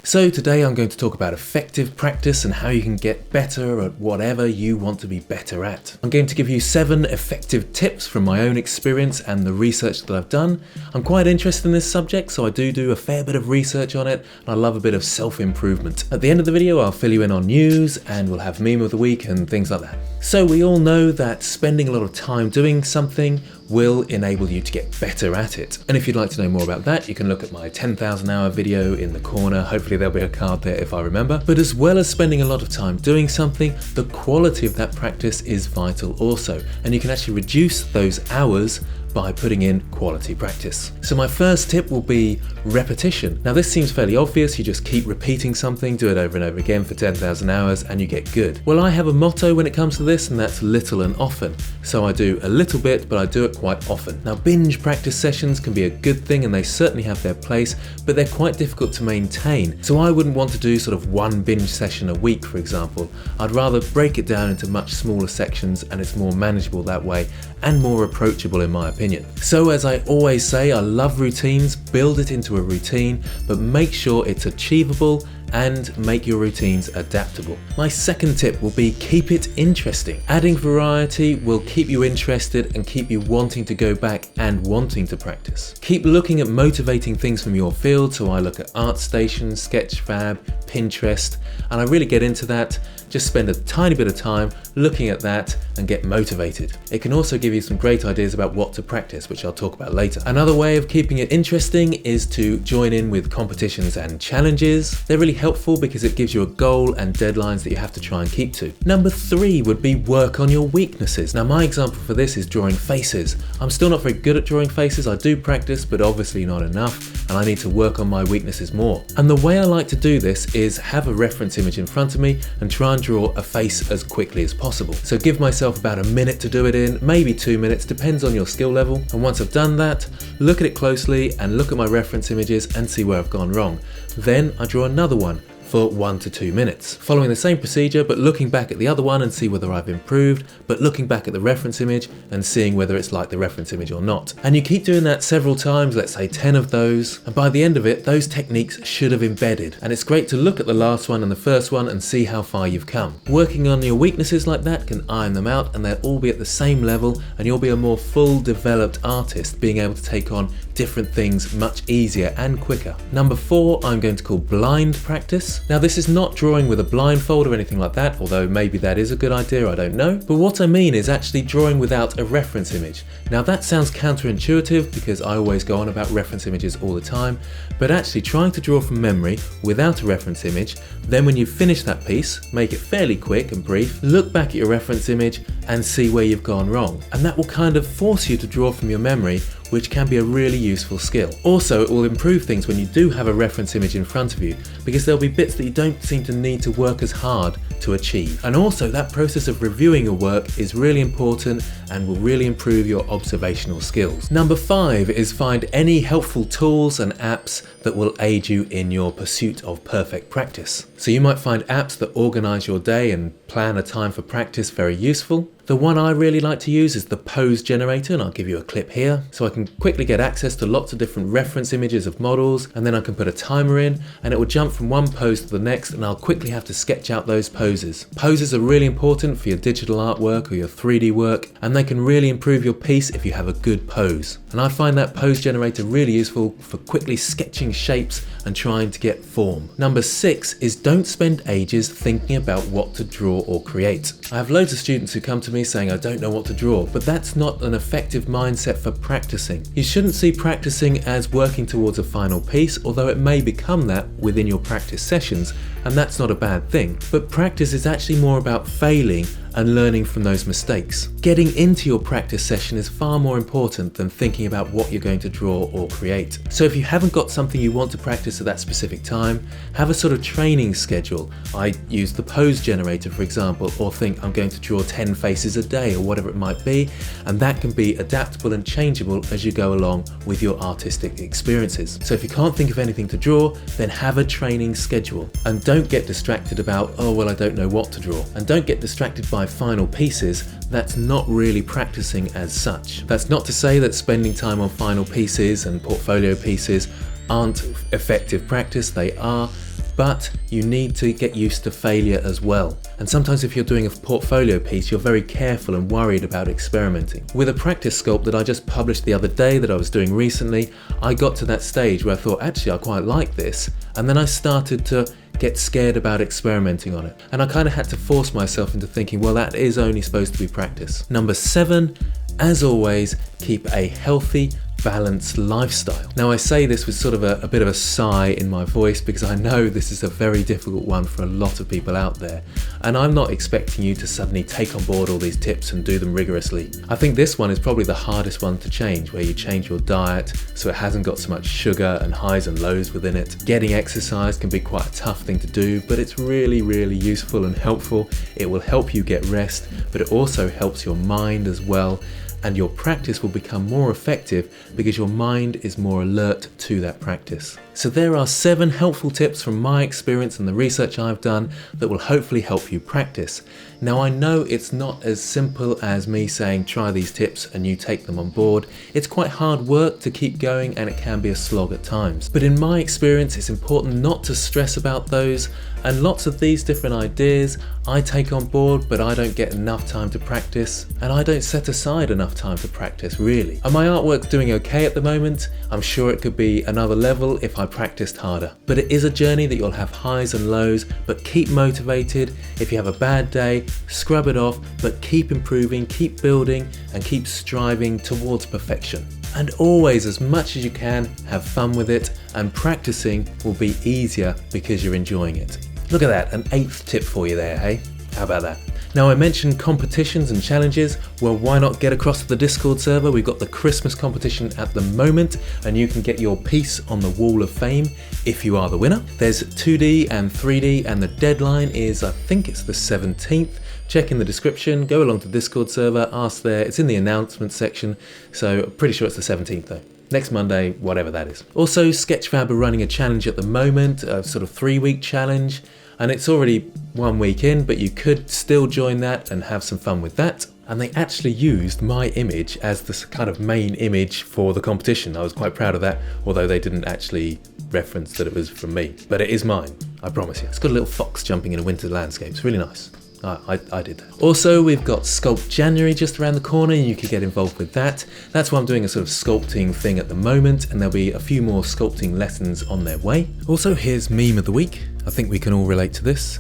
So today I'm going to talk about effective practice and how you can get better at whatever you want to be better at. I'm going to give you 7 effective tips from my own experience and the research that I've done. I'm quite interested in this subject, so I do a fair bit of research on it, and I love a bit of self-improvement. At the end of the video, I'll fill you in on news and we'll have meme of the week and things like that. So we all know that spending a lot of time doing something will enable you to get better at it. And if you'd like to know more about that, you can look at my 10,000 hour video in the corner. Hopefully there'll be a card there if I remember. But as well as spending a lot of time doing something, the quality of that practice is vital also. And you can actually reduce those hours by putting in quality practice. So my first tip will be repetition. Now this seems fairly obvious, you just keep repeating something, do it over and over again for 10,000 hours and you get good. Well, I have a motto when it comes to this, and that's little and often. So I do a little bit, but I do it quite often. Now binge practice sessions can be a good thing and they certainly have their place, but they're quite difficult to maintain. So I wouldn't want to do sort of one binge session a week, for example. I'd rather break it down into much smaller sections, and it's more manageable that way and more approachable in my opinion. So as I always say, I love routines. Build it into a routine, but make sure it's achievable and make your routines adaptable. My second tip will be keep it interesting. Adding variety will keep you interested and keep you wanting to go back and wanting to practice. Keep looking at motivating things from your field. So I look at ArtStation, Sketchfab, Pinterest, and I really get into that. Just spend a tiny bit of time looking at that and get motivated. It can also give you some great ideas about what to practice, which I'll talk about later. Another way of keeping it interesting is to join in with competitions and challenges. They're really helpful because it gives you a goal and deadlines that you have to try and keep to. Number 3 would be work on your weaknesses. Now my example for this is drawing faces. I'm still not very good at drawing faces. I do practice, but obviously not enough, and I need to work on my weaknesses more. And the way I like to do this is have a reference image in front of me and try and draw a face as quickly as possible. So give myself about a minute to do it in, maybe 2 minutes, depends on your skill level. And once I've done that, look at it closely and look at my reference images and see where I've gone wrong. Then I draw another one for 1 to 2 minutes, following the same procedure, but looking back at the other one and see whether I've improved, but looking back at the reference image and seeing whether it's like the reference image or not. And you keep doing that several times, let's say 10 of those, and by the end of it, those techniques should have embedded. And it's great to look at the last one and the first one and see how far you've come. Working on your weaknesses like that can iron them out, and they'll all be at the same level, and you'll be a more full developed artist, being able to take on different things much easier and quicker. Number 4, I'm going to call blind practice. Now this is not drawing with a blindfold or anything like that, although maybe that is a good idea, I don't know. But what I mean is actually drawing without a reference image. Now that sounds counterintuitive because I always go on about reference images all the time, but actually trying to draw from memory without a reference image, then when you finish that piece, make it fairly quick and brief, look back at your reference image and see where you've gone wrong. And that will kind of force you to draw from your memory, which can be a really useful skill. Also, it will improve things when you do have a reference image in front of you, because there'll be bits that you don't seem to need to work as hard to achieve. And also that process of reviewing your work is really important and will really improve your observational skills. Number 5 is find any helpful tools and apps that will aid you in your pursuit of perfect practice. So you might find apps that organize your day and plan a time for practice very useful. The one I really like to use is the pose generator, and I'll give you a clip here. So I can quickly get access to lots of different reference images of models, and then I can put a timer in and it will jump from one pose to the next, and I'll quickly have to sketch out those poses. Poses are really important for your digital artwork or your 3D work, and they can really improve your piece if you have a good pose. And I find that pose generator really useful for quickly sketching shapes and trying to get form. Number 6 is don't spend ages thinking about what to draw or create. I have loads of students who come to me saying I don't know what to draw, but that's not an effective mindset for practicing. You shouldn't see practicing as working towards a final piece, although it may become that within your practice sessions, and that's not a bad thing. But practice is actually more about failing and learning from those mistakes. Getting into your practice session is far more important than thinking about what you're going to draw or create. So if you haven't got something you want to practice at that specific time, have a sort of training schedule. I use the pose generator, for example, or think I'm going to draw 10 faces a day or whatever it might be, and that can be adaptable and changeable as you go along with your artistic experiences. So if you can't think of anything to draw, then have a training schedule, and don't get distracted about, oh well, I don't know what to draw, and don't get distracted by final pieces. That's not really practicing as such. That's not to say that spending time on final pieces and portfolio pieces aren't effective practice. They are, but you need to get used to failure as well. And sometimes if you're doing a portfolio piece, you're very careful and worried about experimenting. With a practice sculpt that I just published the other day that I was doing recently, I got to that stage where I thought, actually, I quite like this. And then I started to get scared about experimenting on it. And I kind of had to force myself into thinking, well, that is only supposed to be practice. Number 7, as always, keep a healthy, balanced lifestyle. Now I say this with sort of a bit of a sigh in my voice because I know this is a very difficult one for a lot of people out there, and I'm not expecting you to suddenly take on board all these tips and do them rigorously. I think this one is probably the hardest one to change, where you change your diet so it hasn't got so much sugar and highs and lows within it. Getting exercise can be quite a tough thing to do, but it's really, really useful and helpful. It will help you get rest, but it also helps your mind as well. And your practice will become more effective because your mind is more alert to that practice. So there are 7 helpful tips from my experience and the research I've done that will hopefully help you practice. Now I know it's not as simple as me saying try these tips and you take them on board. It's quite hard work to keep going and it can be a slog at times. But in my experience, it's important not to stress about those, and lots of these different ideas I take on board, but I don't get enough time to practice, and I don't set aside enough time to practice really. And my artwork's doing okay at the moment. I'm sure it could be another level if I practiced harder. But it is a journey that you'll have highs and lows, but keep motivated. If you have a bad day, scrub it off, but keep improving, keep building, and keep striving towards perfection. And always, as much as you can, have fun with it, and practicing will be easier because you're enjoying it. Look at that, an 8th tip for you there, hey? How about that? Now I mentioned competitions and challenges. Well, why not get across to the Discord server? We've got the Christmas competition at the moment, and you can get your piece on the Wall of Fame if you are the winner. There's 2D and 3D, and the deadline is, I think it's the 17th. Check in the description, go along to the Discord server, ask there. It's in the announcement section, so I'm pretty sure it's the 17th though. Next Monday, whatever that is. Also, Sketchfab are running a challenge at the moment, a sort of 3-week challenge, and it's already 1 week in, but you could still join that and have some fun with that. And they actually used my image as the kind of main image for the competition. I was quite proud of that, although they didn't actually reference that it was from me. But it is mine, I promise you. It's got a little fox jumping in a winter landscape. It's really nice. I did that. Also, we've got Sculpt January just around the corner, and you could get involved with that. That's why I'm doing a sort of sculpting thing at the moment, and there'll be a few more sculpting lessons on their way. Also, here's Meme of the Week. I think we can all relate to this.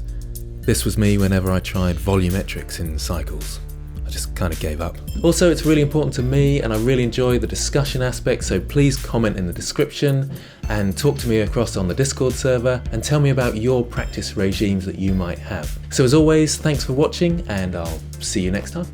This was me whenever I tried volumetrics in cycles. I just kind of gave up. Also, it's really important to me, and I really enjoy the discussion aspect, so please comment in the description and talk to me across on the Discord server and tell me about your practice regimes that you might have. So as always, thanks for watching, and I'll see you next time.